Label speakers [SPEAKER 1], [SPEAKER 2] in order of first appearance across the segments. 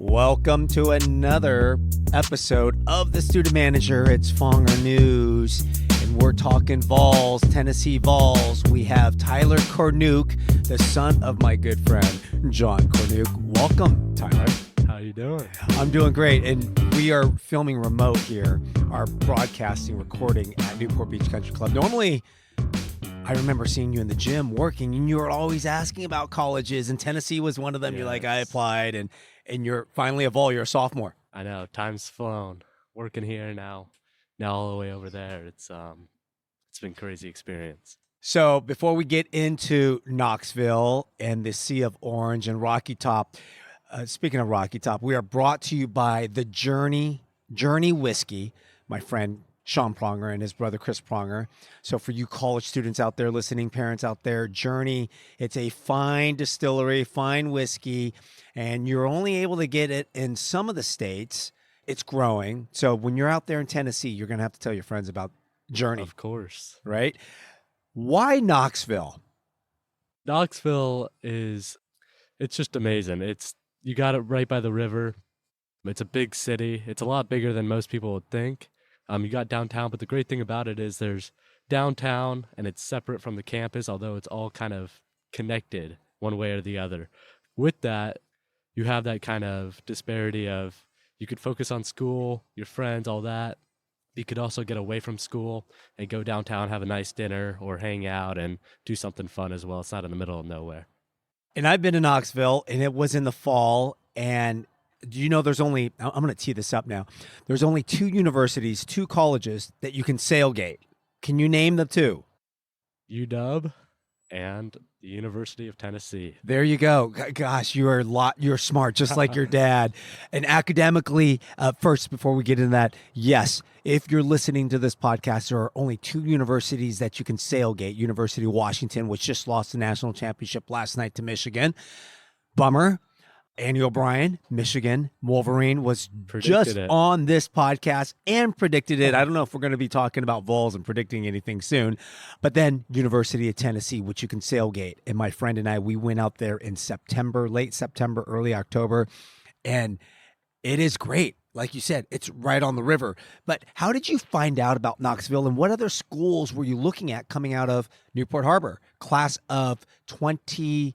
[SPEAKER 1] Welcome to another episode of The Student Manager. It's Fonger News, and we're talking Vols, Tennessee Vols. We have Tyler Cornuke, the son of my good friend, John Cornuke. Welcome, Tyler.
[SPEAKER 2] How you doing?
[SPEAKER 1] I'm doing great, and we are filming remote here, our broadcasting, recording at Newport Beach Country Club. Normally, I remember seeing you in the gym working, and you were always asking about colleges, and Tennessee was one of them. Yes. You're like, I applied, and you're finally a Vol. You're a sophomore.
[SPEAKER 2] I know. Time's flown. Working here now all the way over there. It's been a crazy experience.
[SPEAKER 1] So before we get into Knoxville and the Sea of Orange and Rocky Top, speaking of Rocky Top, we are brought to you by the Journey Whiskey, my friend Sean Pronger and his brother Chris Pronger. So for you college students out there listening, parents out there, Journey, it's a fine distillery, fine whiskey, and you're only able to get it in some of the states. It's growing. So when you're out there in Tennessee, you're going to have to tell your friends about Journey.
[SPEAKER 2] Of course.
[SPEAKER 1] Right? Why Knoxville?
[SPEAKER 2] Knoxville it's just amazing. You got it right by the river. It's a big city. It's a lot bigger than most people would think. You got downtown, but the great thing about it is there's downtown and it's separate from the campus, although it's all kind of connected one way or the other. With that, you have that kind of disparity of you could focus on school, your friends, all that. You could also get away from school and go downtown, have a nice dinner or hang out and do something fun as well. It's not in the middle of nowhere.
[SPEAKER 1] And I've been to Knoxville, and it was in the fall, and do you know I'm going to tee this up now. There's only two universities, two colleges that you can sailgate. Can you name the two?
[SPEAKER 2] UW and the University of Tennessee.
[SPEAKER 1] There you go. Gosh, you're smart, just like your dad. And academically, first, before we get into that, yes, if you're listening to this podcast, there are only two universities that you can sailgate. University of Washington, which just lost the national championship last night to Michigan. Bummer. Andy O'Brien, Michigan Wolverine, was just on this podcast and predicted it. I don't know if we're going to be talking about Vols and predicting anything soon, but then University of Tennessee, which you can sailgate. And my friend and I, we went out there in September, late September, early October, and it is great. Like you said, it's right on the river. But how did you find out about Knoxville, and what other schools were you looking at coming out of Newport Harbor? Class of 22.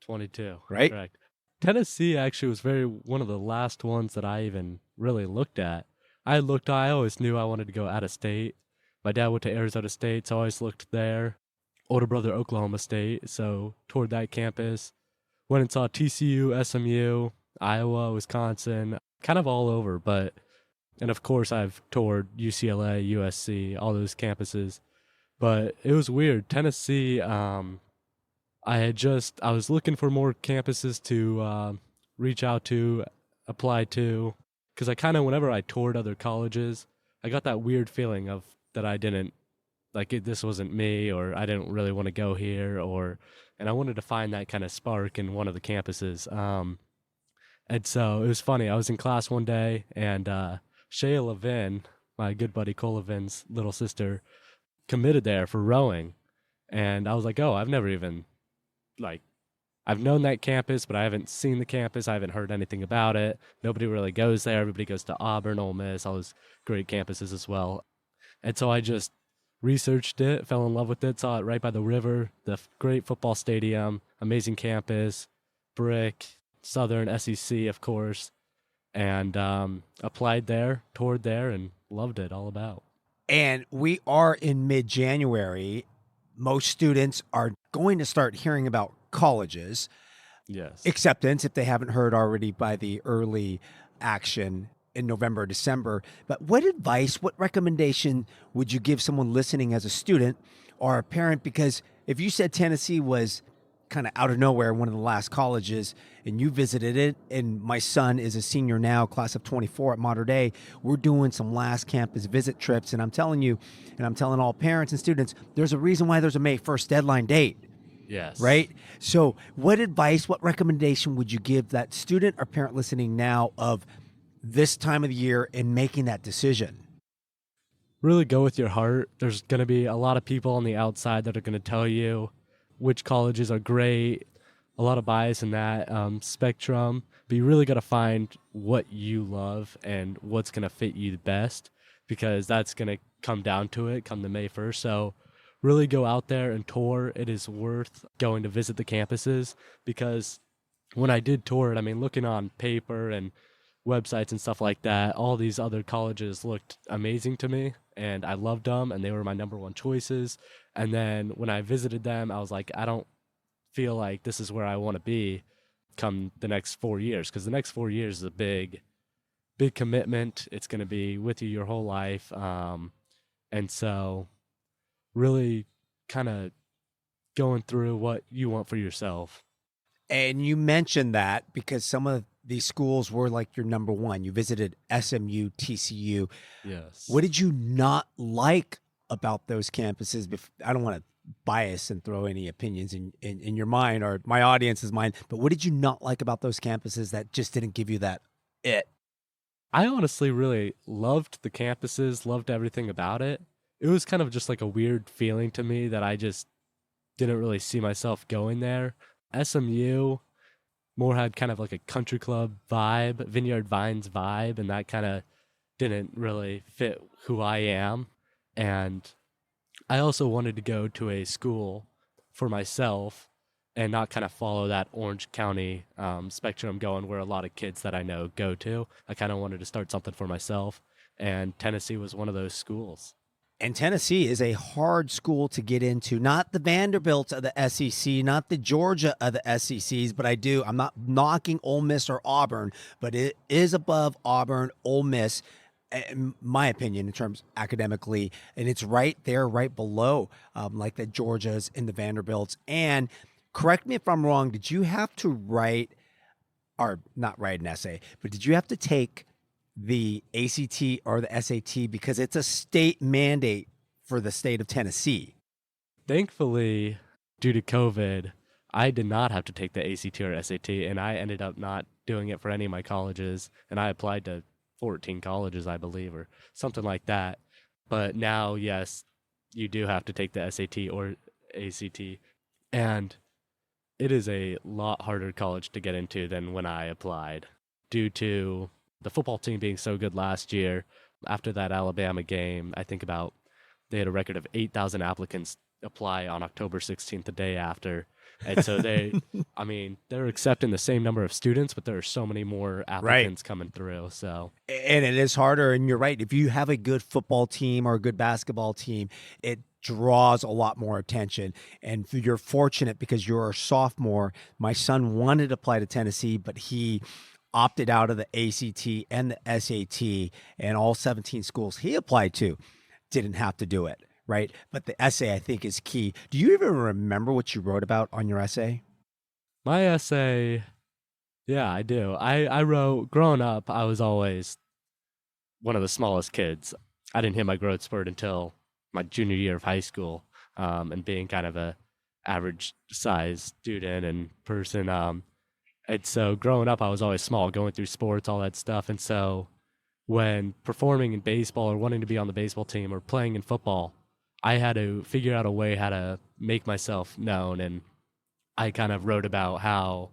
[SPEAKER 2] 22,
[SPEAKER 1] right?
[SPEAKER 2] Correct. Tennessee actually was one of the last ones that I even really looked at. I always knew I wanted to go out of state. My dad went to Arizona State, so I always looked there. Older brother, Oklahoma State, so toured that campus. Went and saw TCU, SMU, Iowa, Wisconsin, kind of all over. And of course, I've toured UCLA, USC, all those campuses. But it was weird. Tennessee, I was looking for more campuses to reach out to, apply to, because I kind of, whenever I toured other colleges, I got that weird feeling of that I didn't, this wasn't me, or I didn't really want to go here, and I wanted to find that kind of spark in one of the campuses. And so it was funny. I was in class one day, and Shea Levin, my good buddy Cole Levin's little sister, committed there for rowing, and I was like, oh, I've never even... I've known that campus, but I haven't seen the campus. I haven't heard anything about it. Nobody really goes there. Everybody goes to Auburn, Ole Miss, all those great campuses as well. And so I just researched it, fell in love with it, saw it right by the river, the great football stadium, amazing campus, brick, Southern SEC, of course, and applied there, toured there, and loved it all about.
[SPEAKER 1] And we are in mid-January. Most students are going to start hearing about colleges.
[SPEAKER 2] Yes.
[SPEAKER 1] Acceptance, if they haven't heard already by the early action in November, December. But what advice, what recommendation would you give someone listening as a student or a parent? Because if you said Tennessee was kind of out of nowhere, one of the last colleges, and you visited it, and my son is a senior now, class of 24 at Mater Dei, we're doing some last campus visit trips, and I'm telling you, and I'm telling all parents and students, there's a reason why there's a May 1st deadline date.
[SPEAKER 2] Yes.
[SPEAKER 1] Right? So what advice, what recommendation would you give that student or parent listening now of this time of the year in making that decision?
[SPEAKER 2] Really go with your heart. There's going to be a lot of people on the outside that are going to tell you which colleges are great, a lot of bias in that spectrum, but you really got to find what you love and what's going to fit you the best, because that's going to come down to it come the May 1st. So really go out there and tour. It is worth going to visit the campuses, because when I did tour it, I mean, looking on paper and websites and stuff like that, all these other colleges looked amazing to me and I loved them and they were my number one choices. And then when I visited them, I was like, I don't feel like this is where I want to be come the next 4 years, because the next 4 years is a big commitment. It's going to be with you your whole life. And so really kind of going through what you want for yourself.
[SPEAKER 1] And you mentioned that because some of these schools were like your number one. You visited SMU, TCU.
[SPEAKER 2] Yes.
[SPEAKER 1] What did you not like about those campuses? I don't want to bias and throw any opinions in your mind or my audience's mind, but what did you not like about those campuses that just didn't give you that it?
[SPEAKER 2] I honestly really loved the campuses, loved everything about it. It was kind of just like a weird feeling to me that I just didn't really see myself going there. SMU more had kind of like a country club vibe, Vineyard Vines vibe, and that kind of didn't really fit who I am. And I also wanted to go to a school for myself and not kind of follow that Orange County spectrum going where a lot of kids that I know go to. I kind of wanted to start something for myself, and Tennessee was one of those schools.
[SPEAKER 1] And Tennessee is a hard school to get into, not the Vanderbilts of the SEC, not the Georgia of the SECs, but I'm not knocking Ole Miss or Auburn, but it is above Auburn, Ole Miss, in my opinion, in terms academically, and it's right there, right below, like the Georgias and the Vanderbilts. And correct me if I'm wrong, did you have to write, or not write an essay, but did you have to take the ACT or the SAT because it's a state mandate for the state of Tennessee?
[SPEAKER 2] Thankfully, due to COVID, I did not have to take the ACT or SAT, and I ended up not doing it for any of my colleges, and I applied to 14 colleges, I believe, or something like that. But now, yes, you do have to take the SAT or ACT, and it is a lot harder college to get into than when I applied due to the football team being so good last year. After that Alabama game, I think they had a record of 8,000 applicants apply on October 16th, the day after. And so they're accepting the same number of students, but there are so many more applicants coming through. So,
[SPEAKER 1] and it is harder. And you're right. If you have a good football team or a good basketball team, it draws a lot more attention. And you're fortunate because you're a sophomore. My son wanted to apply to Tennessee, but he opted out of the ACT and the SAT, and all 17 schools he applied to didn't have to do it, right? But the essay, I think, is key. Do you even remember what you wrote about on your essay?
[SPEAKER 2] My essay, yeah, I do. I wrote, growing up, I was always one of the smallest kids. I didn't hit my growth spurt until my junior year of high school, and being kind of a average size student and person. And so growing up, I was always small, going through sports, all that stuff. And so when performing in baseball or wanting to be on the baseball team or playing in football, I had to figure out a way how to make myself known. And I kind of wrote about how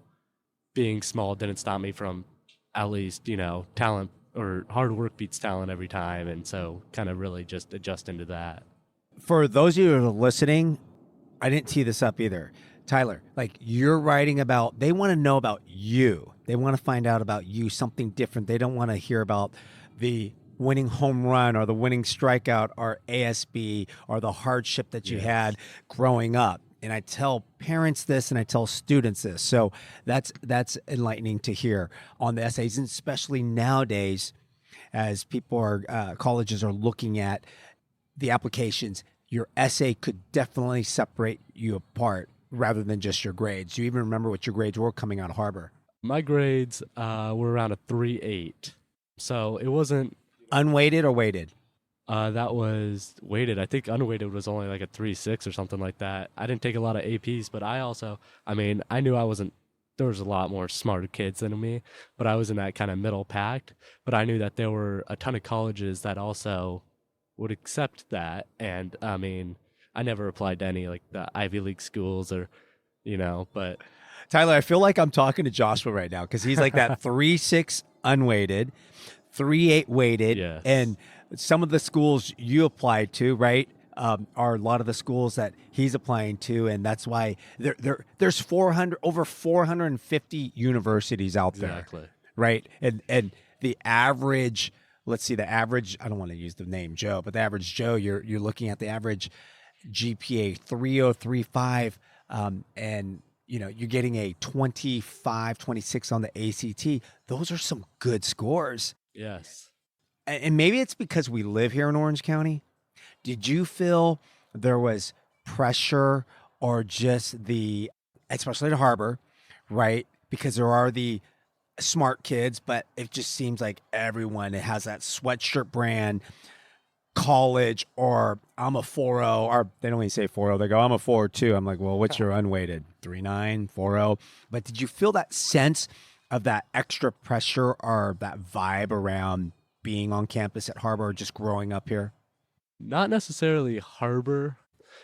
[SPEAKER 2] being small didn't stop me from at least, talent, or hard work beats talent every time. And so kind of really just adjust into that.
[SPEAKER 1] For those of you who are listening, I didn't tee this up either. Tyler, like you're writing about, they want to know about you. They want to find out about you, something different. They don't want to hear about the winning home run or the winning strikeout or ASB or the hardship that you had growing up. And I tell parents this and I tell students this. So that's enlightening to hear on the essays, and especially nowadays as colleges are looking at the applications, your essay could definitely separate you apart rather than just your grades. Do you even remember what your grades were coming out of Harbor?
[SPEAKER 2] My grades were around a 3.8. So it wasn't...
[SPEAKER 1] Unweighted or weighted?
[SPEAKER 2] That was weighted. I think unweighted was only like a 3.6 or something like that. I didn't take a lot of APs, but I knew there was a lot more smarter kids than me, but I was in that kind of middle pack. But I knew that there were a ton of colleges that also would accept that. And I never applied to any like the Ivy League schools or, but
[SPEAKER 1] Tyler, I feel like I'm talking to Joshua right now because he's like that 3-6 unweighted, 3-8 weighted,
[SPEAKER 2] Yes.
[SPEAKER 1] and some of the schools you applied to, right, are a lot of the schools that he's applying to, and that's why there's 400 over 450 universities out there,
[SPEAKER 2] Exactly.
[SPEAKER 1] right? And the average, let's see, the average. I don't want to use the name Joe, but the average Joe, you're looking at the average GPA 3035, and you're getting a 25, 26 on the ACT. Those are some good scores.
[SPEAKER 2] Yes.
[SPEAKER 1] And maybe it's because we live here in Orange County. Did you feel there was pressure or just especially the harbor, right? Because there are the smart kids, but it just seems like everyone has that sweatshirt brand college, or I'm a 4.0, or they don't even say 4.0, they go, I'm a 4.2. I'm like, well, what's your unweighted? 3.9, 4.0. But did you feel that sense of that extra pressure or that vibe around being on campus at Harbor or just growing up here?
[SPEAKER 2] Not necessarily Harbor,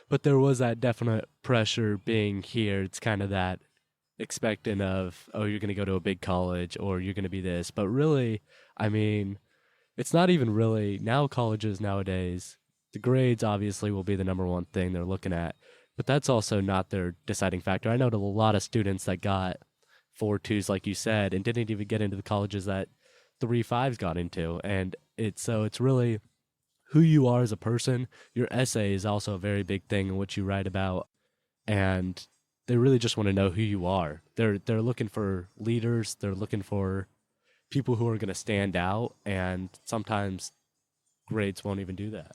[SPEAKER 2] but there was that definite pressure being here. It's kind of that expectant of, oh, you're going to go to a big college or you're going to be this. But really, I mean, it's not even really now. Colleges nowadays, the grades obviously will be the number one thing they're looking at, but that's also not their deciding factor. I know a lot of students that got 4.2s, like you said, and didn't even get into the colleges that 3.5s got into. And it's really who you are as a person. Your essay is also a very big thing in what you write about, and they really just want to know who you are. They're looking for leaders. They're looking for people who are going to stand out, and sometimes grades won't even do that.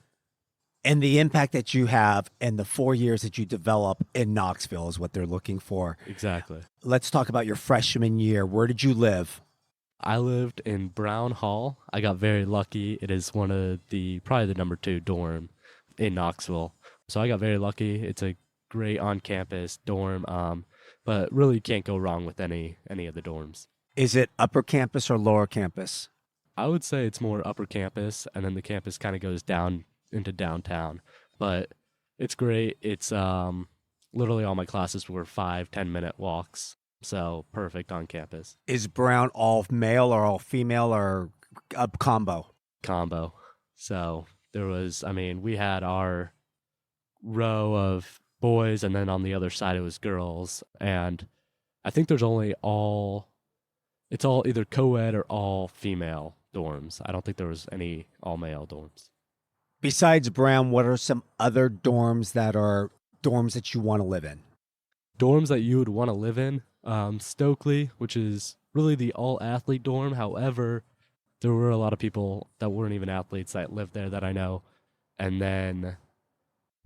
[SPEAKER 1] And the impact that you have and the 4 years that you develop in Knoxville is what they're looking for.
[SPEAKER 2] Exactly.
[SPEAKER 1] Let's talk about your freshman year. Where did you live?
[SPEAKER 2] I lived in Brown Hall. I got very lucky. It is one of probably the number 2 dorm in Knoxville. So I got very lucky. It's a great on-campus dorm, but really can't go wrong with any of the dorms.
[SPEAKER 1] Is it upper campus or lower campus?
[SPEAKER 2] I would say it's more upper campus, and then the campus kind of goes down into downtown. But it's great. It's literally all my classes were 5-10 minute walks. So perfect on campus.
[SPEAKER 1] Is Brown all male or all female or a combo?
[SPEAKER 2] Combo. So we had our row of boys, and then on the other side it was girls. And I think it's all either co-ed or all female dorms. I don't think there was any all male dorms.
[SPEAKER 1] Besides Brown, what are some other dorms that you want to live in?
[SPEAKER 2] Dorms that you would want to live in? Stokely, which is really the all-athlete dorm. However, there were a lot of people that weren't even athletes that lived there that I know. And then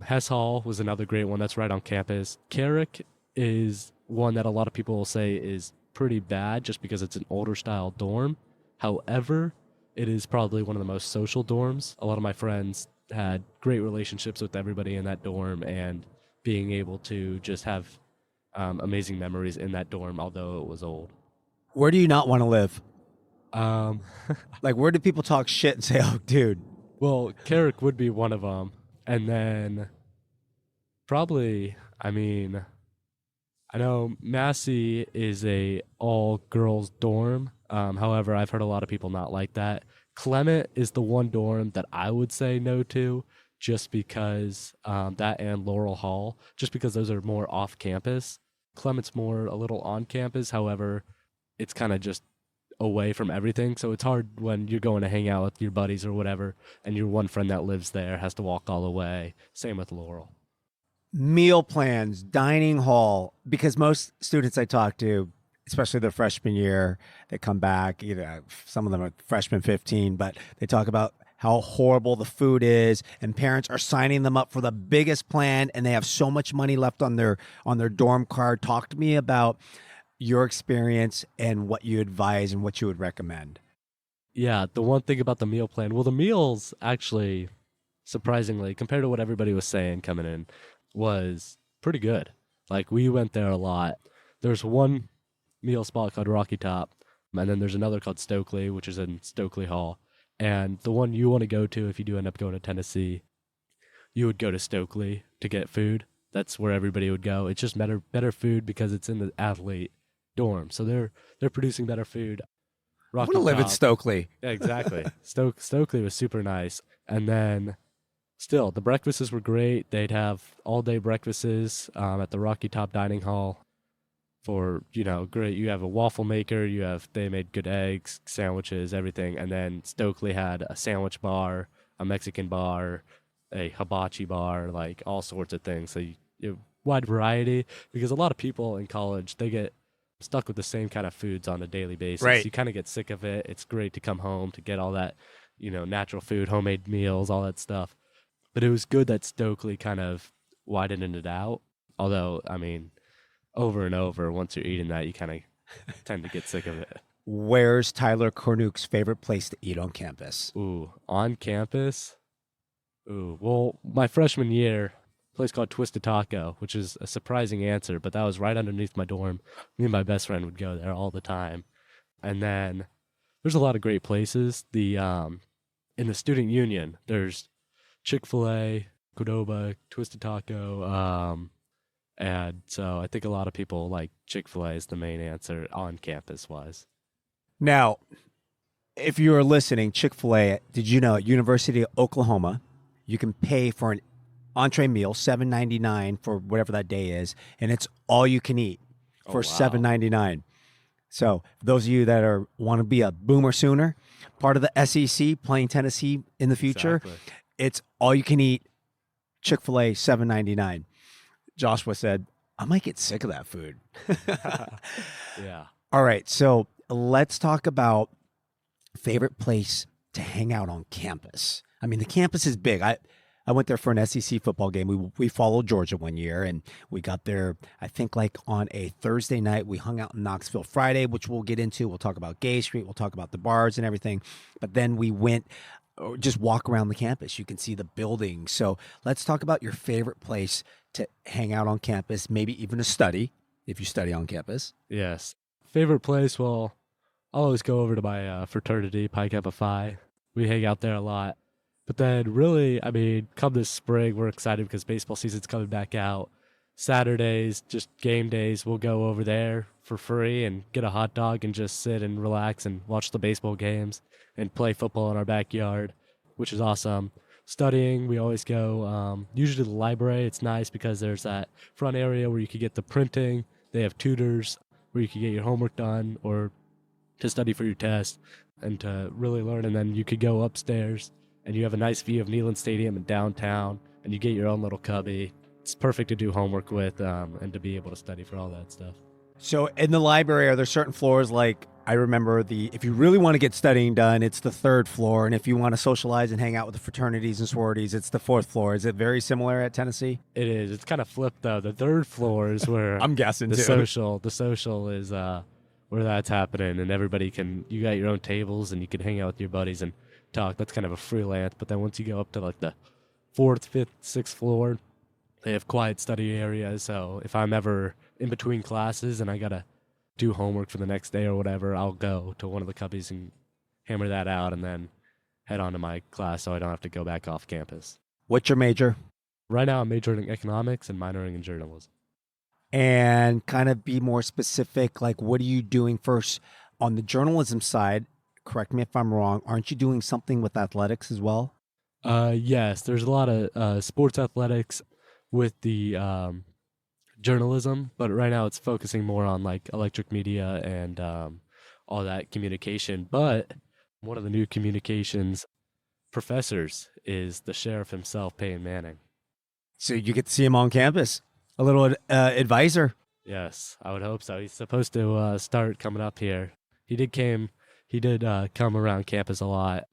[SPEAKER 2] Hess Hall was another great one that's right on campus. Carrick is one that a lot of people will say is pretty bad just because it's an older style dorm. However, it is probably one of the most social dorms. A lot of my friends had great relationships with everybody in that dorm, and being able to just have amazing memories in that dorm, although it was old.
[SPEAKER 1] Where do you not want to live?
[SPEAKER 2] Like,
[SPEAKER 1] where do people talk shit and say, oh, dude?
[SPEAKER 2] Well, Carrick would be one of them. And then probably, I know Massey is a all-girls dorm. However, I've heard a lot of people not like that. Clement is the one dorm that I would say no to, just because that and Laurel Hall, just because those are more off campus. Clement's more a little on campus. However, it's kind of just away from everything. So it's hard when you're going to hang out with your buddies or whatever, and your one friend that lives there has to walk all the way. Same with Laurel.
[SPEAKER 1] Meal plans, dining hall, because most students I talk to, especially their freshman year, they come back, some of them are freshman 15, but they talk about how horrible the food is, and parents are signing them up for the biggest plan, and they have so much money left on their dorm card. Talk to me about your experience and what you advise and what you would recommend.
[SPEAKER 2] Yeah, the one thing about the meal plan, well, the meals actually, surprisingly, compared to what everybody was saying coming in, was pretty good. Like, we went there a lot. There's one meal spot called Rocky Top, and then there's another called Stokely, which is in Stokely Hall. And the one you want to go to if you do end up going to Tennessee, you would go to Stokely to get food. that's where everybody would go. It's just better food because it's in the athlete dorm. So they're producing better food.
[SPEAKER 1] I
[SPEAKER 2] Rocky
[SPEAKER 1] want to live in
[SPEAKER 2] Top.
[SPEAKER 1] Stokely.
[SPEAKER 2] Yeah, exactly. Stokely was super nice. And then still, the breakfasts were great. They'd have all-day breakfasts at the Rocky Top Dining Hall for, great. You have a waffle maker. They made good eggs, sandwiches, everything. And then Stokely had a sandwich bar, a Mexican bar, a hibachi bar, like all sorts of things. So wide variety, because a lot of people in college, they get stuck with the same kind of foods on a daily basis.
[SPEAKER 1] Right.
[SPEAKER 2] You kind of get sick of it. It's great to come home to get all that, natural food, homemade meals, all that stuff. But it was good that Stokely kind of widened it out. Although, I mean, over and over, once you're eating that, you kind of tend to get sick of it.
[SPEAKER 1] Where's Tyler Cornuke's favorite place to eat on campus?
[SPEAKER 2] Ooh, on campus? Ooh, well, my freshman year, a place called Twisted Taco, which is a surprising answer, but that was right underneath my dorm. Me and my best friend would go there all the time. And then there's a lot of great places. In the student union, there's Chick-fil-A, Qdoba, Twisted Taco, and so I think a lot of people like Chick-fil-A is the main answer on campus-wise.
[SPEAKER 1] Now, if you are listening, Chick-fil-A, did you know at University of Oklahoma, you can pay for an entree meal, $7.99 for whatever that day is, and it's all you can eat for $7.99. So those of you that want to be a boomer sooner, part of the SEC, playing Tennessee in the future,
[SPEAKER 2] Exactly.
[SPEAKER 1] it's all you can eat, Chick-fil-A, $7.99. Joshua said, I might get sick of that food.
[SPEAKER 2] Yeah.
[SPEAKER 1] All right, so let's talk about favorite place to hang out on campus. I mean, the campus is big. I went there for an SEC football game. We followed Georgia one year, and we got there, I think, like on a Thursday night. We hung out in Knoxville Friday, which we'll get into. We'll talk about Gay Street. We'll talk about the bars and everything. But then we went, just walk around the campus. You can see the buildings. So let's talk about your favorite place to hang out on campus, maybe even to study, if you study on campus.
[SPEAKER 2] Yes. Favorite place? Well, I'll always go over to my fraternity, Pi Kappa Phi. We hang out there a lot. But then really, I mean, come this spring, we're excited because baseball season's coming back out. Saturdays, just game days, we'll go over there for free and get a hot dog and just sit and relax and watch the baseball games and play football in our backyard, which is awesome. Studying, we always go usually to the library. It's nice because there's that front area where you could get the printing. They have tutors where you could get your homework done or to study for your test and to really learn. And then you could go upstairs and you have a nice view of Neyland Stadium in downtown and you get your own little cubby. It's perfect to do homework with and to be able to study for all that stuff.
[SPEAKER 1] So in the library, are there certain floors? Like I remember if you really want to get studying done, it's the third floor. And if you want to socialize and hang out with the fraternities and sororities, it's the fourth floor. Is it very similar at Tennessee?
[SPEAKER 2] It is. It's kind of flipped though. The third floor is where
[SPEAKER 1] I'm guessing
[SPEAKER 2] the
[SPEAKER 1] too.
[SPEAKER 2] social is where that's happening, and you got your own tables and you can hang out with your buddies and talk. That's kind of a freelance. But then once you go up to like the fourth, fifth, sixth floor, they have quiet study areas. So if I'm ever in between classes and I gotta do homework for the next day or whatever, I'll go to one of the cubbies and hammer that out and then head on to my class so I don't have to go back off campus.
[SPEAKER 1] What's your major?
[SPEAKER 2] Right now I'm majoring in economics and minoring in journalism.
[SPEAKER 1] And kind of be more specific, like what are you doing first on the journalism side? Correct me if I'm wrong. Aren't you doing something with athletics as well?
[SPEAKER 2] Yes, there's a lot of sports athletics with the journalism, but right now it's focusing more on like electric media and all that communication. But one of the new communications professors is the sheriff himself, Peyton Manning.
[SPEAKER 1] So you get to see him on campus, a little advisor.
[SPEAKER 2] Yes, I would hope so. He's supposed to start coming up here. He did come around campus a lot,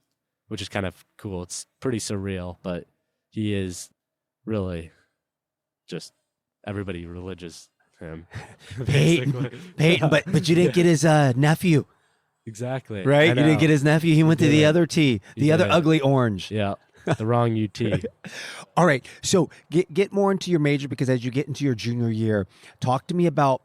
[SPEAKER 2] which is kind of cool. It's pretty surreal, but he is really just everybody religious him.
[SPEAKER 1] Peyton, but you didn't get his nephew.
[SPEAKER 2] Exactly.
[SPEAKER 1] Right? You didn't get his nephew. He went to the other T, the other ugly orange.
[SPEAKER 2] Yeah, the wrong UT.
[SPEAKER 1] All right. So get more into your major, because as you get into your junior year, talk to me about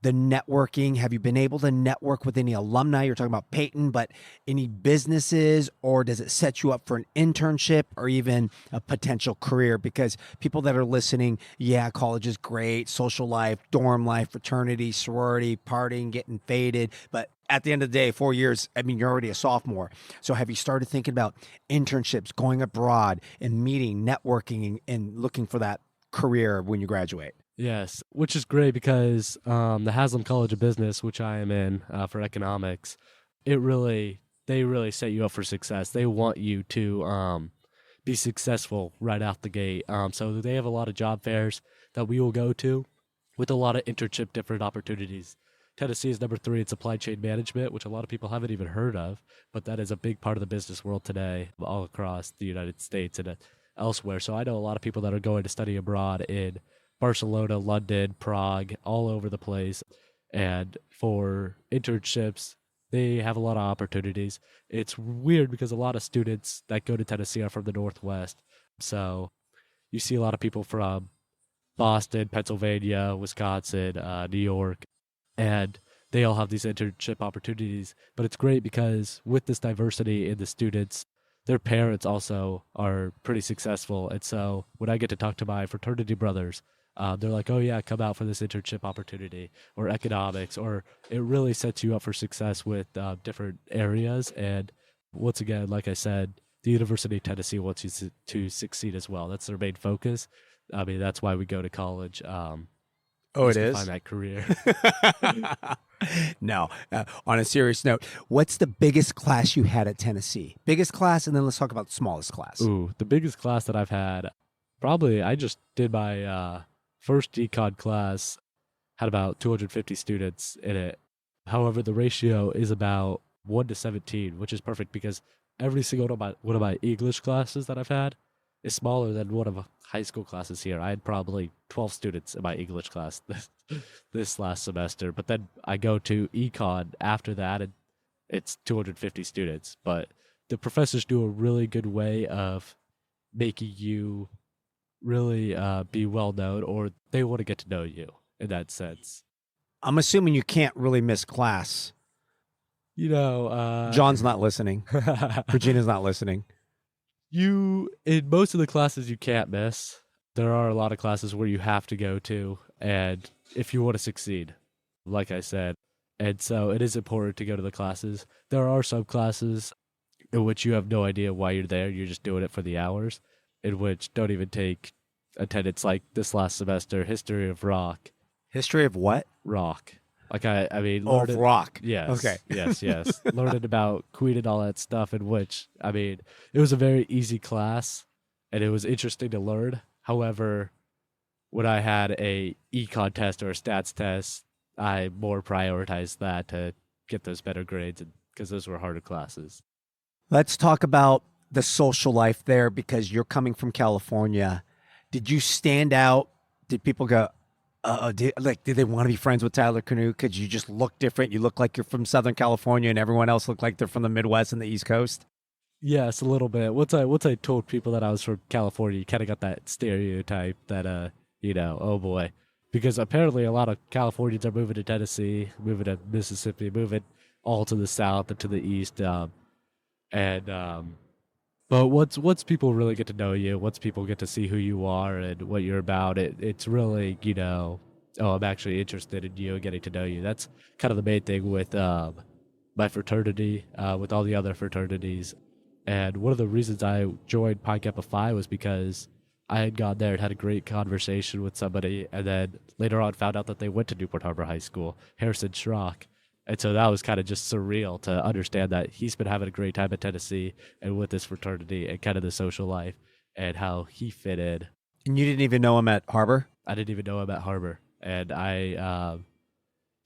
[SPEAKER 1] the networking? Have you been able to network with any alumni? You're talking about Peyton, but any businesses, or does it set you up for an internship or even a potential career? Because people that are listening, yeah, college is great, social life, dorm life, fraternity, sorority, partying, getting faded, but at the end of the day, 4 years, I mean, you're already a sophomore. So have you started thinking about internships, going abroad and meeting, networking, and looking for that career when you graduate?
[SPEAKER 2] Yes, which is great because the Haslam College of Business, which I am in for economics, they really set you up for success. They want you to be successful right out the gate. So they have a lot of job fairs that we will go to with a lot of internship different opportunities. Tennessee is number 3 in supply chain management, which a lot of people haven't even heard of, but that is a big part of the business world today, all across the United States and elsewhere. So I know a lot of people that are going to study abroad in Barcelona, London, Prague, all over the place. And for internships, they have a lot of opportunities. It's weird because a lot of students that go to Tennessee are from the Northwest. So you see a lot of people from Boston, Pennsylvania, Wisconsin, New York, and they all have these internship opportunities. But it's great because with this diversity in the students, their parents also are pretty successful. And so when I get to talk to my fraternity brothers, they're like, oh, yeah, come out for this internship opportunity or economics, or it really sets you up for success with different areas. And once again, like I said, the University of Tennessee wants you to succeed as well. That's their main focus. I mean, that's why we go to college.
[SPEAKER 1] Oh, it
[SPEAKER 2] to
[SPEAKER 1] is?
[SPEAKER 2] find that career.
[SPEAKER 1] No. On a serious note, what's the biggest class you had at Tennessee? Biggest class, and then let's talk about the smallest class.
[SPEAKER 2] Ooh, the biggest class that I've had, probably I just did my first econ class, had about 250 students in it. However, the ratio is about 1 to 17, which is perfect because every single one of my English classes that I've had is smaller than one of high school classes here. I had probably 12 students in my English class this last semester, but then I go to econ after that and it's 250 students. But the professors do a really good way of making you really be well known, or they want to get to know you in that sense.
[SPEAKER 1] I'm assuming you can't really miss class.
[SPEAKER 2] You know,
[SPEAKER 1] John's not listening. Regina's not listening.
[SPEAKER 2] You, in most of the classes you can't miss. There are a lot of classes where you have to go to, and if you want to succeed, like I said. And so it is important to go to the classes. There are some classes in which you have no idea why you're there. You're just doing it for the hours, in which don't even take attendance, like this last semester, history of rock.
[SPEAKER 1] History of what?
[SPEAKER 2] Rock. Like I mean,
[SPEAKER 1] Oh, of rock.
[SPEAKER 2] Yes.
[SPEAKER 1] Okay.
[SPEAKER 2] yes. Learning about Queen and all that stuff, in which, I mean, it was a very easy class and it was interesting to learn. However, when I had a econ test or a stats test, I more prioritized that to get those better grades because those were harder classes.
[SPEAKER 1] Let's talk about the social life there because you're coming from California. Did you stand out? Did people go, did they want to be friends with Tyler Cornuke? Because you just look different. You look like you're from Southern California, and everyone else looked like they're from the Midwest and the East Coast.
[SPEAKER 2] Yes, a little bit. Once I told people that I was from California, you kind of got that stereotype that oh boy, because apparently a lot of Californians are moving to Tennessee, moving to Mississippi, moving all to the south and to the east, But once people really get to know you, once people get to see who you are and what you're about, it's really, oh, I'm actually interested in you and getting to know you. That's kind of the main thing with my fraternity, with all the other fraternities. And one of the reasons I joined Pi Kappa Phi was because I had gone there and had a great conversation with somebody, and then later on found out that they went to Newport Harbor High School, Harrison Schrock. And so that was kind of just surreal to understand that he's been having a great time at Tennessee and with this fraternity and kind of the social life and how he fit in.
[SPEAKER 1] And you didn't even know him at Harbor?
[SPEAKER 2] I didn't even know him at Harbor. And I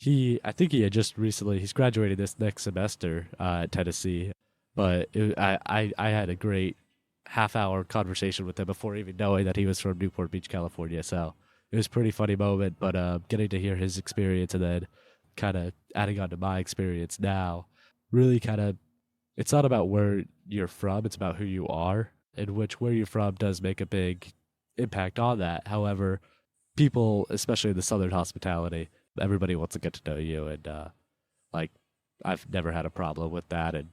[SPEAKER 2] think he had just recently, he's graduating this next semester at Tennessee. But I had a great half-hour conversation with him before even knowing that he was from Newport Beach, California. So it was a pretty funny moment, but getting to hear his experience and then kind of adding on to my experience now, really kind of, it's not about where you're from, it's about who you are, in which where you're from does make a big impact on that. However, people, especially in the Southern hospitality, Everybody wants to get to know you, and like I've never had a problem with that, and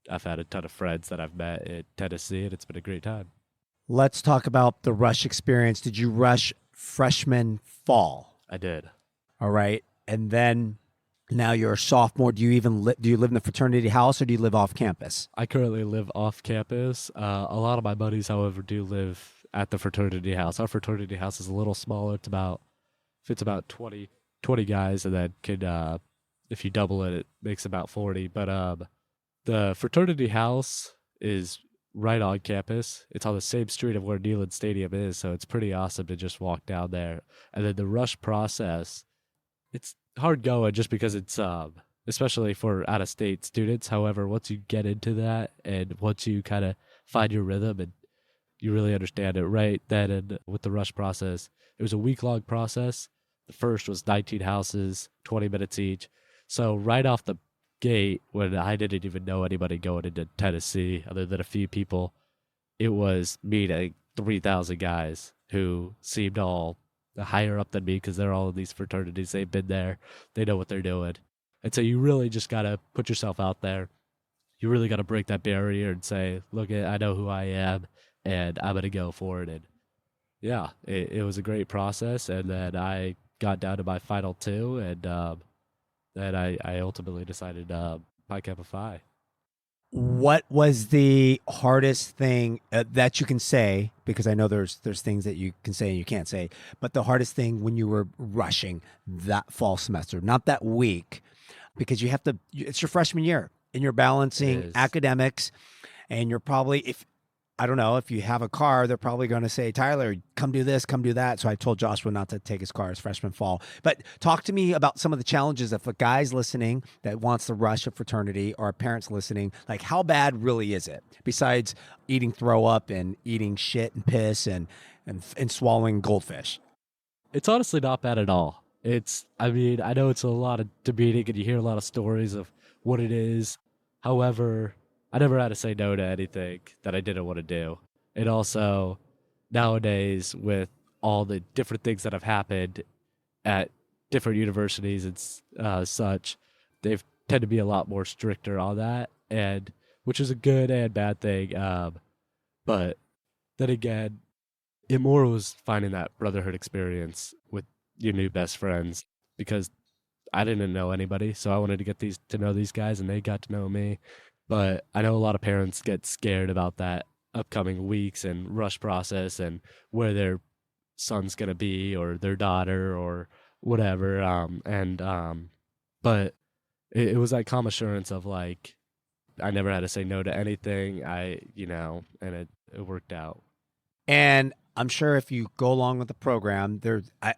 [SPEAKER 2] I've had a ton of friends that I've met in Tennessee, and it's been a great time.
[SPEAKER 1] Let's talk about the rush experience. Did you rush freshman fall?
[SPEAKER 2] I did.
[SPEAKER 1] All right. And then now you're a sophomore. Do you even do you live in the fraternity house or do you live off campus?
[SPEAKER 2] I currently live off campus. A lot of my buddies, however, do live at the fraternity house. Our fraternity house is a little smaller. Fits about 20 guys, and then if you double it, it makes about 40. But the fraternity house is right on campus. It's on the same street of where Neyland Stadium is, so it's pretty awesome to just walk down there. And then the rush process, it's hard going just because it's especially for out of state students. However, once you get into that and once you kind of find your rhythm and you really understand it right then, and with the rush process, it was a week-long process. The first was 19 houses, 20 minutes each. So right off the gate, when I didn't even know anybody going into Tennessee other than a few people, it was meeting 3,000 guys who seemed all higher up than me because they're all in these fraternities. They've been there. They know what they're doing. And so you really just got to put yourself out there. You really got to break that barrier and say, look, I know who I am, and I'm going to go for it. And yeah, it was a great process. And then I got down to my final two, and then I ultimately decided Pi Kappa Phi.
[SPEAKER 1] What was the hardest thing that you can say? Because I know there's things that you can say and you can't say, but the hardest thing when you were rushing that fall semester, not that week, because you have to. It's your freshman year, and you're balancing academics, and you're probably I don't know, if you have a car, they're probably going to say, Tyler, come do this, come do that. So I told Joshua not to take his car his freshman fall. But talk to me about some of the challenges if a guy's listening that wants to rush a fraternity, or a parent's listening, like how bad really is it? Besides eating throw up and eating shit and piss and swallowing goldfish.
[SPEAKER 2] It's honestly not bad at all. I mean, I know it's a lot of debating and you hear a lot of stories of what it is. However, I never had to say no to anything that I didn't want to do. And also, nowadays, with all the different things that have happened at different universities and such, they've tend to be a lot more stricter on that, and which is a good and bad thing. But then again, it more was finding that brotherhood experience with your new best friends, because I didn't know anybody, so I wanted to get to know these guys, and they got to know me. But I know a lot of parents get scared about that upcoming weeks and rush process and where their son's going to be or their daughter or whatever. But it was that calm assurance of like, I never had to say no to anything. And it worked out.
[SPEAKER 1] And I'm sure if you go along with the program,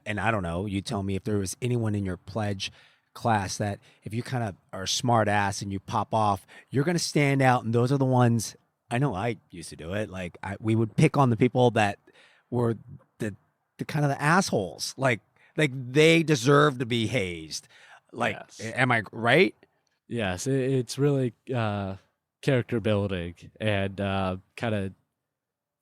[SPEAKER 1] and I don't know, you tell me if there was anyone in your pledge class that if you kind of are a smart ass and you pop off, you're going to stand out. And those are the ones, I know I used to do it. Like we would pick on the people that were the kind of the assholes. Like they deserve to be hazed. Like, yes. Am I right?
[SPEAKER 2] Yes. It's really character building and kind of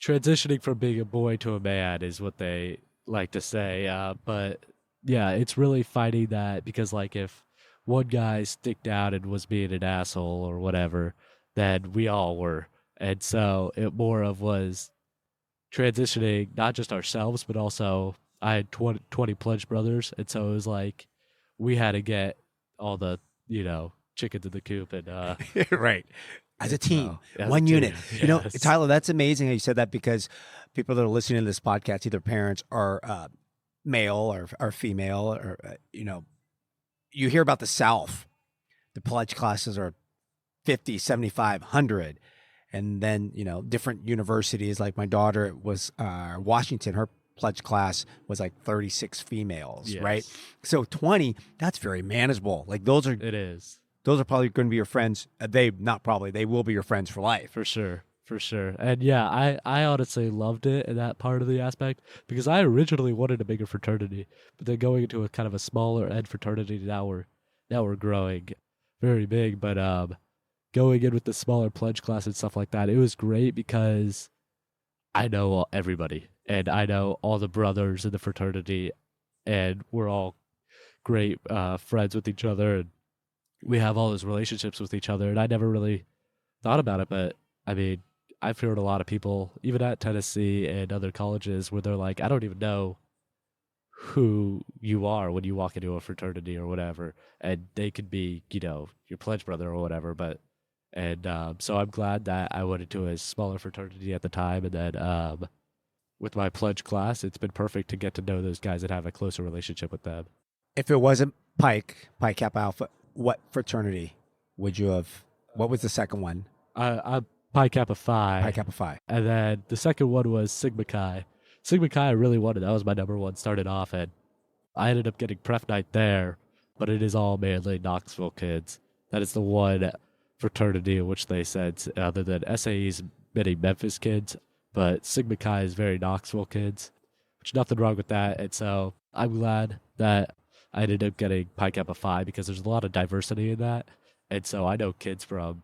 [SPEAKER 2] transitioning from being a boy to a man is what they like to say. But yeah, it's really fighting that, because like if one guy sticked out and was being an asshole or whatever, then we all were. And so it more of was transitioning not just ourselves, but also I had 20 pledge brothers. And so it was like we had to get all the, chickens in the coop and
[SPEAKER 1] right. As a team, one unit. Yes. Tyler, that's amazing how you said that, because people that are listening to this podcast, either parents or male or female, or you hear about the South, the pledge classes are 50, 75, 100, and then different universities, like my daughter was Washington, her pledge class was like 36 females. Yes. Right? So 20, that's very manageable. Like those are probably going to be your friends. They will be your friends for life.
[SPEAKER 2] For sure. And yeah, I honestly loved it in that part of the aspect, because I originally wanted a bigger fraternity, but then going into a kind of a smaller ed fraternity, now we're growing very big. But going in with the smaller pledge class and stuff like that, it was great because I know everybody and I know all the brothers in the fraternity, and we're all great friends with each other, and we have all those relationships with each other. And I never really thought about it, but I mean, I've heard a lot of people, even at Tennessee and other colleges, where they're like, I don't even know who you are when you walk into a fraternity or whatever, and they could be, your pledge brother or whatever. But and so I'm glad that I went into a smaller fraternity at the time, and then with my pledge class, it's been perfect to get to know those guys and have a closer relationship with them.
[SPEAKER 1] If it wasn't Pi Kappa Alpha, what fraternity would you have? What was the second one?
[SPEAKER 2] I'm Pi Kappa Phi.
[SPEAKER 1] Pi Kappa Phi.
[SPEAKER 2] And then the second one was Sigma Chi. Sigma Chi I really wanted. That was my number one, started off, and I ended up getting pref night there, but it is all mainly Knoxville kids. That is the one fraternity in which they said, other than SAE's many Memphis kids, but Sigma Chi is very Knoxville kids, which nothing wrong with that. And so I'm glad that I ended up getting Pi Kappa Phi because there's a lot of diversity in that. And so I know kids from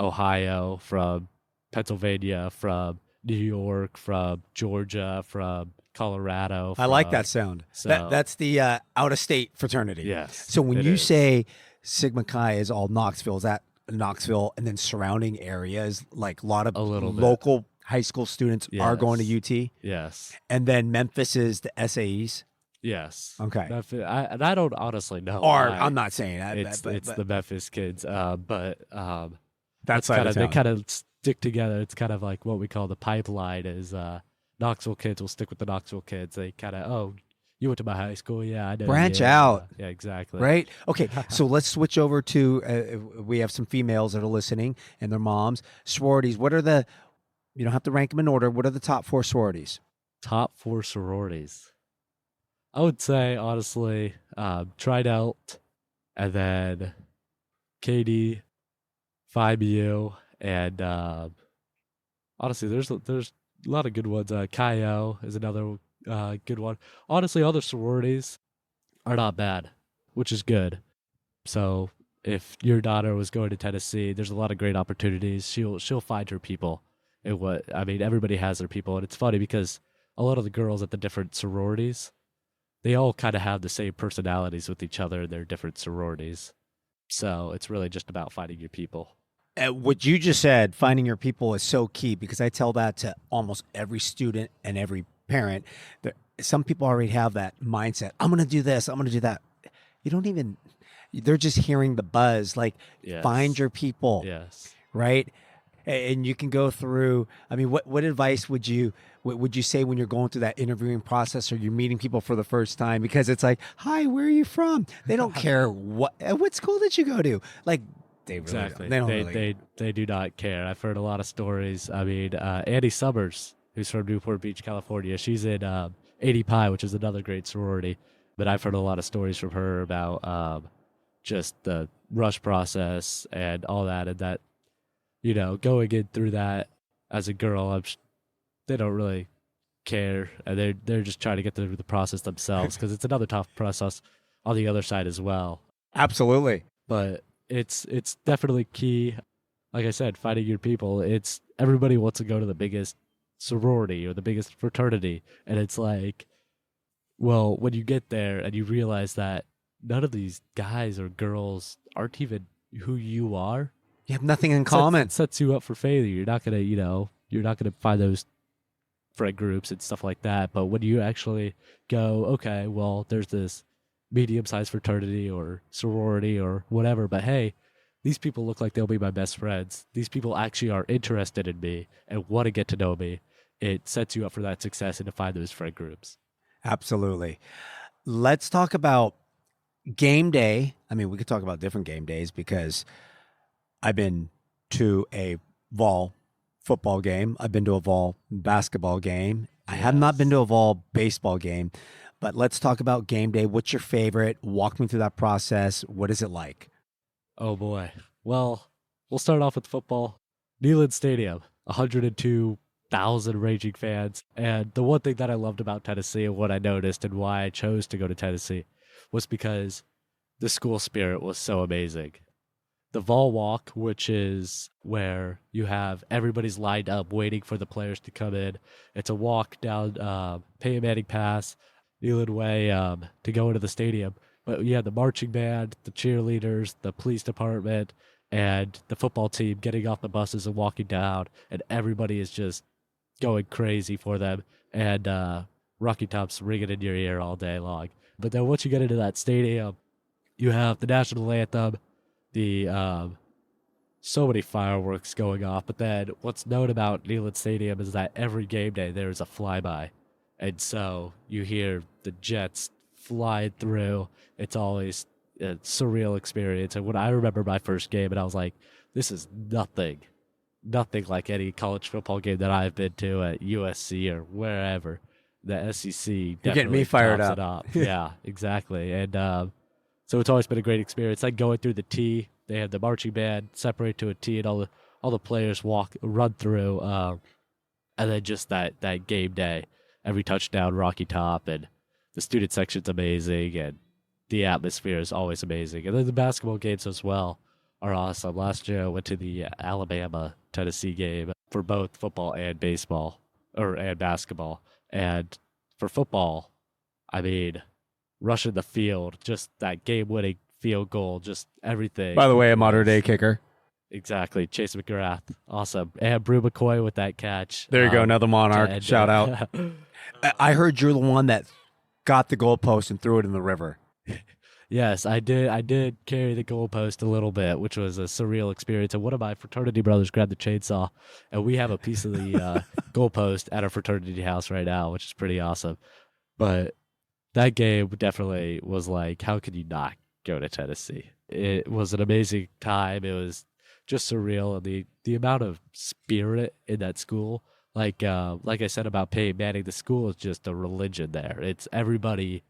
[SPEAKER 2] Ohio, from Pennsylvania, from New York, from Georgia, from Colorado.
[SPEAKER 1] I like that sound.
[SPEAKER 2] So,
[SPEAKER 1] That's the out-of-state fraternity.
[SPEAKER 2] Yes.
[SPEAKER 1] So when
[SPEAKER 2] it
[SPEAKER 1] you
[SPEAKER 2] is.
[SPEAKER 1] say Sigma Chi is all Knoxville, is that Knoxville and then surrounding areas, like a lot of
[SPEAKER 2] A little bit.
[SPEAKER 1] local high school students are going to
[SPEAKER 2] Yes.
[SPEAKER 1] UT?
[SPEAKER 2] Yes.
[SPEAKER 1] And then Memphis is the SAEs?
[SPEAKER 2] Yes.
[SPEAKER 1] Okay.
[SPEAKER 2] And I don't honestly know.
[SPEAKER 1] Or
[SPEAKER 2] why.
[SPEAKER 1] I'm not saying that.
[SPEAKER 2] It's
[SPEAKER 1] but
[SPEAKER 2] the Memphis kids, but
[SPEAKER 1] that side of
[SPEAKER 2] they
[SPEAKER 1] town.
[SPEAKER 2] kind of stick together. It's kind of like what we call the pipeline. Is Knoxville kids will stick with the Knoxville kids. They kind of you went to my high school, yeah, I know.
[SPEAKER 1] Branch
[SPEAKER 2] you.
[SPEAKER 1] out.
[SPEAKER 2] Yeah, exactly.
[SPEAKER 1] Right? Okay, so let's switch over to, we have some females that are listening and their moms. Sororities, what are you don't have to rank them in order, what are the top 4 sororities?
[SPEAKER 2] Top 4 sororities. I would say, honestly, Tri Delt, and then KD, Phi Mu, and honestly, there's a lot of good ones. Chi O is another good one. Honestly, other sororities are not bad, which is good. So if your daughter was going to Tennessee, there's a lot of great opportunities. She'll find her people. Everybody has their people, and it's funny because a lot of the girls at the different sororities, they all kind of have the same personalities with each other in their different sororities. So it's really just about finding your people.
[SPEAKER 1] What you just said, finding your people, is so key, because I tell that to almost every student and every parent. Some people already have that mindset. I'm going to do this. I'm going to do that. You don't even, they're just hearing the buzz. Like,
[SPEAKER 2] Yes.
[SPEAKER 1] find your people.
[SPEAKER 2] Yes.
[SPEAKER 1] Right? And you can go through, what advice would you say when you're going through that interviewing process, or you're meeting people for the first time? Because it's like, hi, where are you from? They don't care what school did you go to? Like, they really
[SPEAKER 2] Exactly.
[SPEAKER 1] don't. They don't really.
[SPEAKER 2] They do not care. I've heard a lot of stories. Andy Summers, who's from Newport Beach, California, she's in 80 Pi, which is another great sorority. But I've heard a lot of stories from her about just the rush process and all that, and that, going in through that as a girl, they don't really care. And they're just trying to get through the process themselves, because it's another tough process on the other side as well.
[SPEAKER 1] Absolutely.
[SPEAKER 2] But it's definitely key. Like I said, finding your people. It's everybody wants to go to the biggest sorority or the biggest fraternity, and it's like, well, when you get there and you realize that none of these guys or girls aren't even who you are,
[SPEAKER 1] You have nothing in common.
[SPEAKER 2] It sets you up for failure. You're not gonna, you're not gonna find those friend groups and stuff like that. But when you actually go, okay, well, there's this medium-sized fraternity or sorority or whatever, but hey, these people look like they'll be my best friends. These people actually are interested in me and want to get to know me. It sets you up for that success and to find those friend groups.
[SPEAKER 1] Absolutely. Let's talk about game day. We could talk about different game days, because I've been to a Vol football game. I've been to a Vol basketball game. I have not been to a Vol baseball game. But let's talk about game day. What's your favorite? Walk me through that process. What is it like?
[SPEAKER 2] Oh boy. Well, we'll start off with football. Neyland Stadium, 102,000 raging fans. And the one thing that I loved about Tennessee, and what I noticed and why I chose to go to Tennessee, was because the school spirit was so amazing. The Vol Walk, which is where you have everybody's lined up waiting for the players to come in. It's a walk down Peyton Manning Pass, Neyland Way, to go into the stadium. But you had the marching band, the cheerleaders, the police department, and the football team getting off the buses and walking down, and everybody is just going crazy for them. And Rocky Top's ringing in your ear all day long. But then once you get into that stadium, you have the national anthem, the so many fireworks going off. But then what's known about Neyland Stadium is that every game day there is a flyby. And so you hear the jets flying through. It's always a surreal experience. And when I remember my first game, and I was like, this is nothing like any college football game that I've been to at USC or wherever. The SEC
[SPEAKER 1] You're
[SPEAKER 2] definitely
[SPEAKER 1] getting me fired
[SPEAKER 2] tops
[SPEAKER 1] up.
[SPEAKER 2] it up. Yeah, exactly. And so it's always been a great experience. Like going through the T, they have the marching band separate to a T, and all the players run through, and then just that game day, every touchdown, Rocky Top, and the student section's amazing, and the atmosphere is always amazing. And then the basketball games as well are awesome. Last year I went to the Alabama-Tennessee game for both football and and basketball. And for football, I mean, rushing the field, just that game-winning field goal, just everything.
[SPEAKER 1] By the way, a modern day kicker.
[SPEAKER 2] Exactly. Chase McGrath. Awesome. And Brew McCoy with that catch.
[SPEAKER 1] There you go, another Monarch.
[SPEAKER 2] and,
[SPEAKER 1] Shout out. I heard you're the one that got the goalpost and threw it in the river.
[SPEAKER 2] Yes, I did. I did carry the goalpost a little bit, which was a surreal experience. And one of my fraternity brothers grabbed the chainsaw, and we have a piece of the goalpost at our fraternity house right now, which is pretty awesome. But that game definitely was like, how could you not go to Tennessee? It was an amazing time. It was just surreal, and the amount of spirit in that school. Like I said about Peyton Manning, the school is just a religion there. It's everybody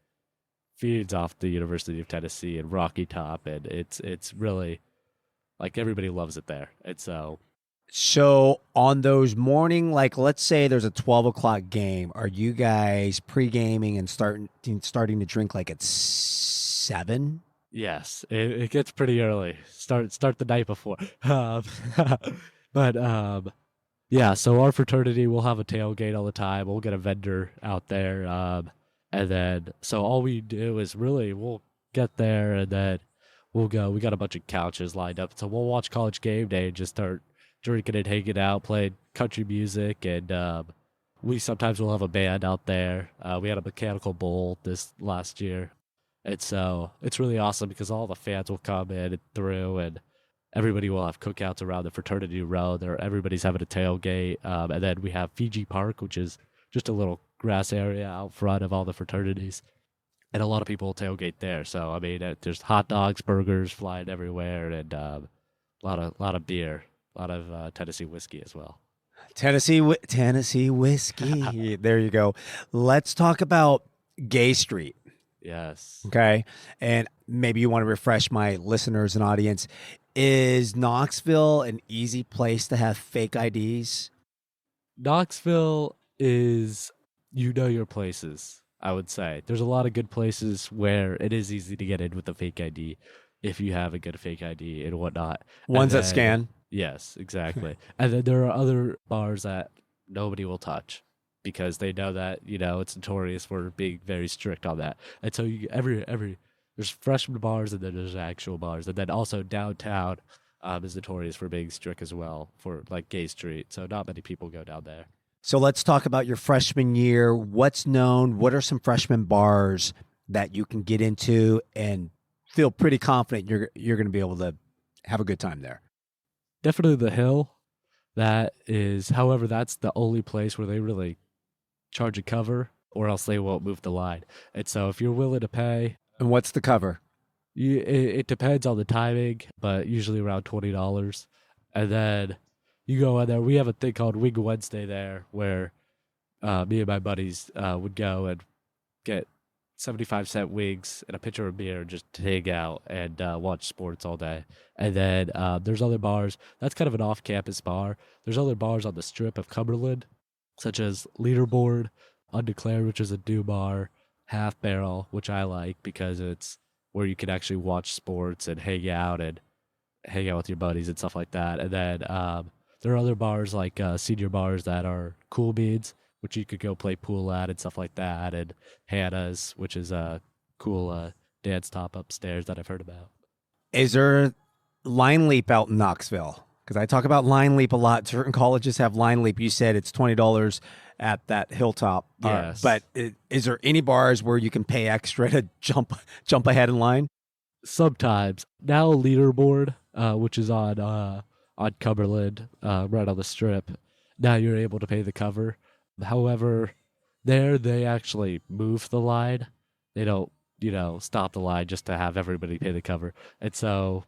[SPEAKER 2] feeds off the University of Tennessee and Rocky Top, and it's really like everybody loves it there. And
[SPEAKER 1] So on those morning, like let's say there's a 12 o'clock game, are you guys pre-gaming and starting to drink like at 7?
[SPEAKER 2] yes, it gets pretty early. Start the night before. But yeah, so our fraternity will have a tailgate all the time. We'll get a vendor out there. And then, so all we do is really, we'll get there and then we'll go. We got a bunch of couches lined up. So we'll watch College Game Day and just start drinking and hanging out, playing country music. And we sometimes will have a band out there. We had a mechanical bull this last year. And so it's really awesome because all the fans will come in and through, and everybody will have cookouts around the fraternity row. Everybody's having a tailgate. And then we have Fiji Park, which is just a little grass area out front of all the fraternities, and a lot of people tailgate there. So I mean, there's hot dogs, burgers flying everywhere, and a lot of beer, a lot of Tennessee whiskey as well.
[SPEAKER 1] Tennessee whiskey. There you go. Let's talk about Gay Street.
[SPEAKER 2] Yes.
[SPEAKER 1] Okay, and maybe you want to refresh my listeners and audience. Is Knoxville an easy place to have fake IDs?
[SPEAKER 2] Knoxville is, you know your places, I would say. There's a lot of good places where it is easy to get in with a fake ID if you have a good fake ID and whatnot.
[SPEAKER 1] Ones that scan?
[SPEAKER 2] Yes, exactly. And then there are other bars that nobody will touch because they know that, it's notorious for being very strict on that. And so there's freshman bars and then there's actual bars. And then also downtown is notorious for being strict as well, for like Gay Street. So not many people go down there.
[SPEAKER 1] So let's talk about your freshman year. What's known? What are some freshman bars that you can get into and feel pretty confident you're going to be able to have a good time there?
[SPEAKER 2] Definitely the Hill. However, that's the only place where they really charge a cover, or else they won't move the line. And so if you're willing to pay.
[SPEAKER 1] And what's the cover?
[SPEAKER 2] It depends on the timing, but usually around $20. And then you go in there. We have a thing called Wing Wednesday there, where me and my buddies would go and get 75-cent wings and a pitcher of beer just to hang out and watch sports all day. And then there's other bars. That's kind of an off-campus bar. There's other bars on the strip of Cumberland, such as Leaderboard, Undeclared, which is a do bar, Half Barrel, which I like because it's where you can actually watch sports and hang out with your buddies and stuff like that. And then there are other bars like senior bars that are Cool Beans, which you could go play pool at and stuff like that, and Hannah's, which is a cool dance top upstairs that I've heard about.
[SPEAKER 1] Is there line leap out in Knoxville? Because I talk about line leap a lot. Certain colleges have line leap. You said it's $20 at that hilltop.
[SPEAKER 2] Yes.
[SPEAKER 1] But is there any bars where you can pay extra to jump ahead in line?
[SPEAKER 2] Sometimes. Now leaderboard, which is on Cumberland, right on the strip. Now you're able to pay the cover. However, there they actually move the line. They don't, stop the line just to have everybody pay the cover. And so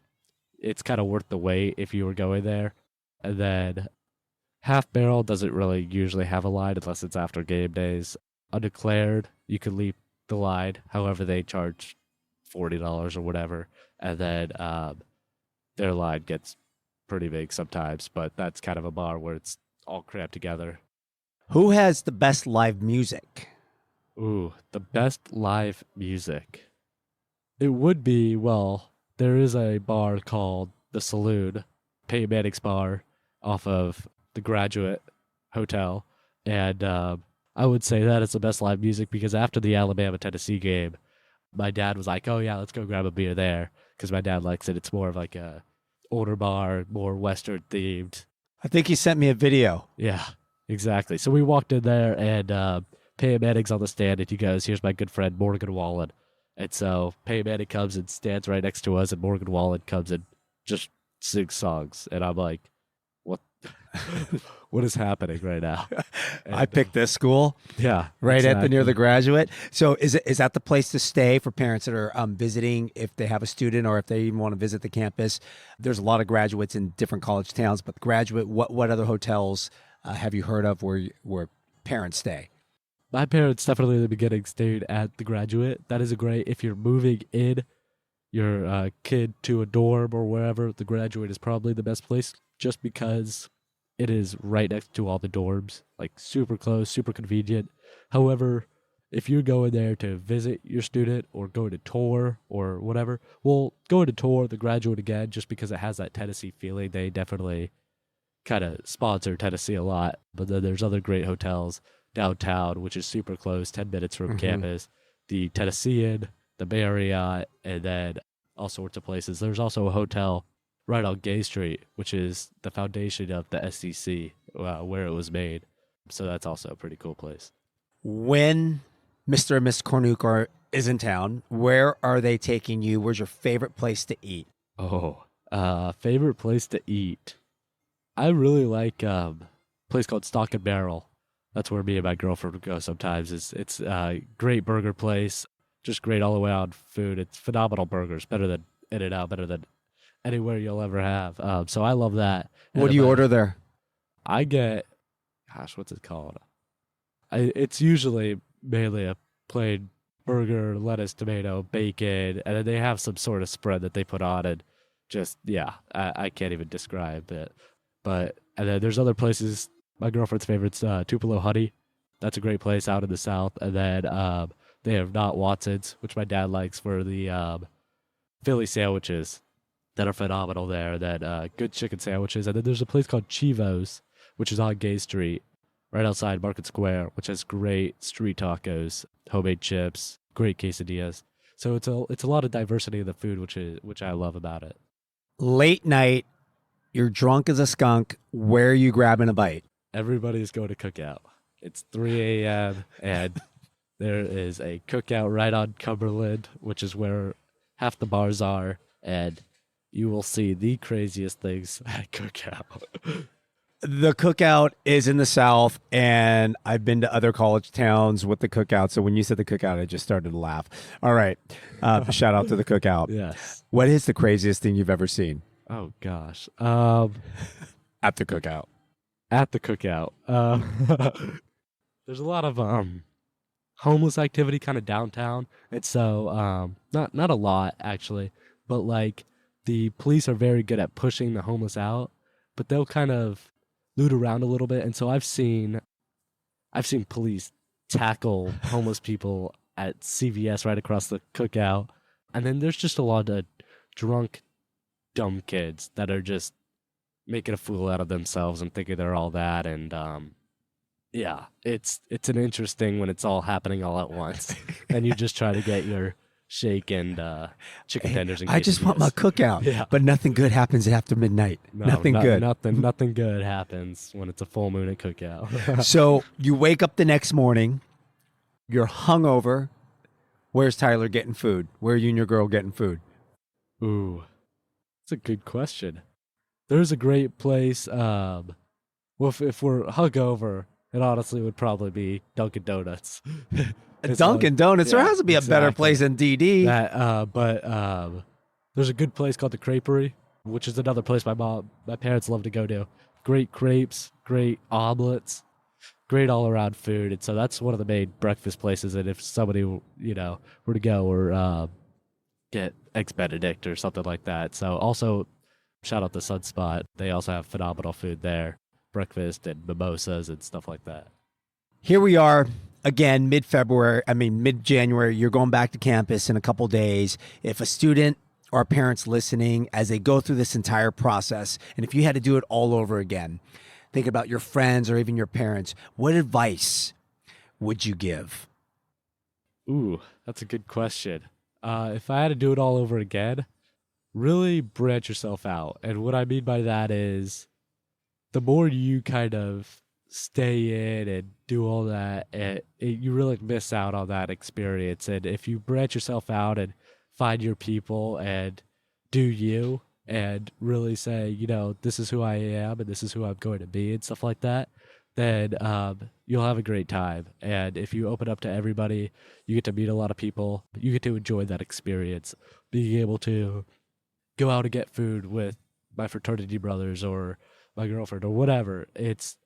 [SPEAKER 2] it's kind of worth the wait if you were going there. And then Half Barrel doesn't really usually have a line unless it's after game days. Undeclared, you can leap the line. However, they charge $40 or whatever. And then their line gets pretty big sometimes, but that's kind of a bar where it's all crammed together.
[SPEAKER 1] Who has the best live music?
[SPEAKER 2] Ooh, the best live music. It would be, there is a bar called The Saloon, Peyton Manning's bar, off of the Graduate Hotel. And I would say that is the best live music because after the Alabama-Tennessee game, my dad was like, oh yeah, let's go grab a beer there. Because my dad likes it. It's more of like a older bar, more Western themed.
[SPEAKER 1] I think he sent me a video.
[SPEAKER 2] Yeah, exactly. So we walked in there and Peyton Manning's on the stand and he goes, here's my good friend Morgan Wallen. And so Peyton Manning comes and stands right next to us and Morgan Wallen comes and just sings songs. And I'm like, what? What is happening right now? And,
[SPEAKER 1] I picked this school.
[SPEAKER 2] Yeah.
[SPEAKER 1] Right
[SPEAKER 2] exactly.
[SPEAKER 1] near the Graduate. So is that the place to stay for parents that are visiting if they have a student or if they even want to visit the campus? There's a lot of graduates in different college towns, but Graduate, what other hotels have you heard of where parents stay?
[SPEAKER 2] My parents definitely in the beginning stayed at the Graduate. That is a great, if you're moving in your kid to a dorm or wherever, the Graduate is probably the best place just because it is right next to all the dorms, like super close, super convenient. However, if you're going there to visit your student or go to tour or whatever, go to tour the Graduate again just because it has that Tennessee feeling. They definitely kind of sponsor Tennessee a lot. But then there's other great hotels downtown, which is super close, 10 minutes from campus, the Tennessean, the Marriott, and then all sorts of places. There's also a hotel right on Gay Street, which is the foundation of the SEC, where it was made. So that's also a pretty cool place.
[SPEAKER 1] When Mr. and Miss Cornuke is in town, where are they taking you? Where's your favorite place to eat?
[SPEAKER 2] Oh, favorite place to eat. I really like a place called Stock and Barrel. That's where me and my girlfriend go sometimes. It's a great burger place, just great all the way on food. It's phenomenal burgers, better than In-N-Out, better than anywhere you'll ever have. So I love that.
[SPEAKER 1] What do you order there?
[SPEAKER 2] I get, what's it called? It's usually mainly a plain burger, lettuce, tomato, bacon, and then they have some sort of spread that they put on it. Just, I can't even describe it. And then there's other places. My girlfriend's favorite's Tupelo Honey. That's a great place out in the South. And then they have Not Watson's, which my dad likes for the Philly sandwiches that are phenomenal there. That good chicken sandwiches. And then there's a place called Chivo's, which is on Gay Street, right outside Market Square, which has great street tacos, homemade chips, great quesadillas. So it's a lot of diversity in the food, which I love about it.
[SPEAKER 1] Late night, you're drunk as a skunk. Where are you grabbing a bite?
[SPEAKER 2] Everybody's going to cookout. It's 3 a.m. and there is a cookout right on Cumberland, which is where half the bars are, and you will see the craziest things at cookout.
[SPEAKER 1] The cookout is in the South, and I've been to other college towns with the cookout. So when you said the cookout, I just started to laugh. All right. Shout out to the cookout.
[SPEAKER 2] Yes.
[SPEAKER 1] What is the craziest thing you've ever seen?
[SPEAKER 2] Oh, gosh.
[SPEAKER 1] At the cookout.
[SPEAKER 2] At the cookout. There's a lot of homeless activity kind of downtown. And so, not a lot, actually. But, like, the police are very good at pushing the homeless out. But they'll kind of loot around a little bit. And so I've seen police tackle homeless people at CVS right across the cookout. And then there's just a lot of drunk, dumb kids that are just making a fool out of themselves and thinking they're all that. And it's an interesting when it's all happening all at once. And you just try to get your shake and chicken tenders. And
[SPEAKER 1] I just want my cookout.
[SPEAKER 2] Yeah.
[SPEAKER 1] But nothing good happens after midnight.
[SPEAKER 2] No,
[SPEAKER 1] nothing good.
[SPEAKER 2] Nothing good happens when it's a full moon at cookout.
[SPEAKER 1] So you wake up the next morning, you're hungover. Where's Tyler getting food? Where are you and your girl getting food?
[SPEAKER 2] Ooh, that's a good question. There's a great place. Well, if we're hungover, it honestly would probably be Dunkin' Donuts.
[SPEAKER 1] Dunkin' Donuts.
[SPEAKER 2] Yeah,
[SPEAKER 1] There has to be a better
[SPEAKER 2] exactly.
[SPEAKER 1] place than DD.
[SPEAKER 2] But there's a good place called the Creperie, which is another place my parents love to go to. Great crepes, great omelets, great all-around food. And so that's one of the main breakfast places. And if somebody, were to go or get Eggs Benedict or something like that. So also, shout out to Sunspot. They also have phenomenal food there. Breakfast and mimosas and stuff like that.
[SPEAKER 1] Here we are again, mid-January. You're going back to campus in a couple days. If a student or parents listening, as they go through this entire process, and if you had to do it all over again, think about your friends or even your parents, what advice would you give?
[SPEAKER 2] Ooh, that's a good question. If I had to do it all over again, really branch yourself out. And what I mean by that is the more you kind of stay in and do all that, you really miss out on that experience. And if you branch yourself out and find your people and do you and really say, this is who I am and this is who I'm going to be and stuff like that, then you'll have a great time. And if you open up to everybody, you get to meet a lot of people. You get to enjoy that experience, being able to go out and get food with my fraternity brothers or my girlfriend or whatever. It's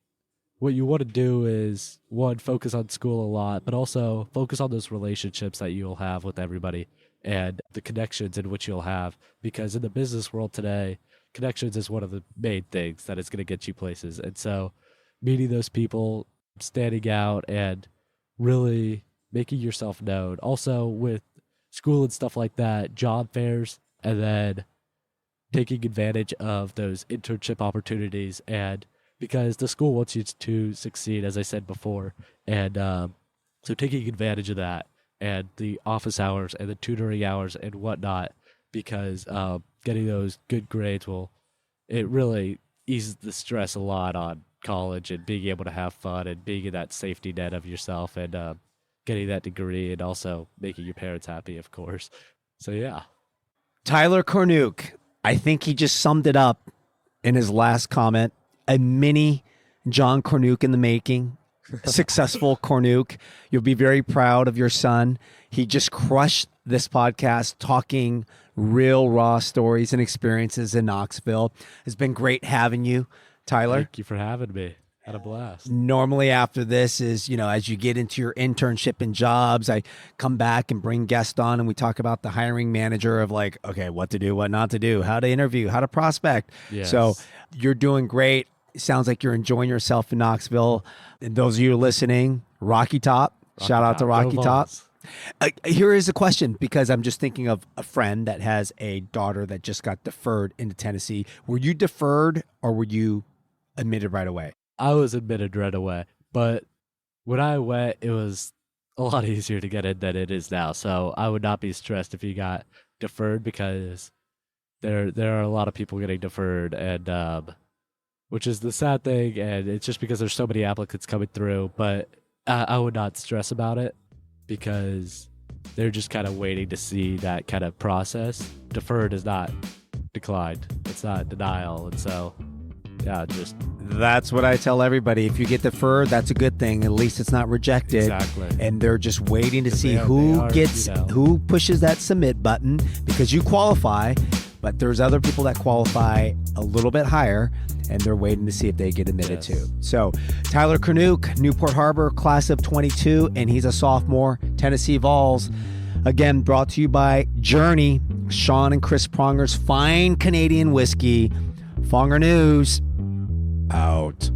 [SPEAKER 2] what you want to do is, one, focus on school a lot, but also focus on those relationships that you'll have with everybody and the connections in which you'll have. Because in the business world today, connections is one of the main things that is going to get you places. And so meeting those people, standing out, and really making yourself known. Also with school and stuff like that, job fairs, and then taking advantage of those internship opportunities. And because the school wants you to succeed, as I said before. And so taking advantage of that and the office hours and the tutoring hours and whatnot, because getting those good grades it really eases the stress a lot on college and being able to have fun and being in that safety net of yourself and getting that degree and also making your parents happy, of course. So, yeah.
[SPEAKER 1] Tyler Cornuke, I think he just summed it up in his last comment. A mini John Cornuke in the making, successful Cornuke. You'll be very proud of your son. He just crushed this podcast talking real raw stories and experiences in Knoxville. It's been great having you, Tyler.
[SPEAKER 2] Thank you for having me. Had a blast.
[SPEAKER 1] Normally after this is, as you get into your internship and jobs, I come back and bring guests on and we talk about the hiring manager of like, okay, what to do, what not to do, how to interview, how to prospect.
[SPEAKER 2] Yes.
[SPEAKER 1] So you're doing great. It sounds like you're enjoying yourself in Knoxville. And those of you listening, Rocky Top, shout out to Rocky
[SPEAKER 2] Go
[SPEAKER 1] Top.
[SPEAKER 2] Vols.
[SPEAKER 1] Here is a question, because I'm just thinking of a friend that has a daughter that just got deferred into Tennessee. Were you deferred or were you admitted right away?
[SPEAKER 2] I was admitted right away, but when I went, it was a lot easier to get in than it is now. So I would not be stressed if you got deferred, because there are a lot of people getting deferred, and which is the sad thing. And it's just because there's so many applicants coming through. But I would not stress about it, because they're just kind of waiting to see that kind of process. Deferred is not declined; it's not denial, and so. Yeah,
[SPEAKER 1] That's what I tell everybody. If you get deferred, that's a good thing. At least it's not rejected.
[SPEAKER 2] Exactly.
[SPEAKER 1] And they're just waiting to see
[SPEAKER 2] who
[SPEAKER 1] who pushes that submit button, because you qualify, but there's other people that qualify a little bit higher, and they're waiting to see if they get admitted too. So Tyler Cornuke, Newport Harbor, class of 22, and he's a sophomore, Tennessee Vols. Again, brought to you by Journey, Sean and Chris Pronger's fine Canadian whiskey. Fonger News, out.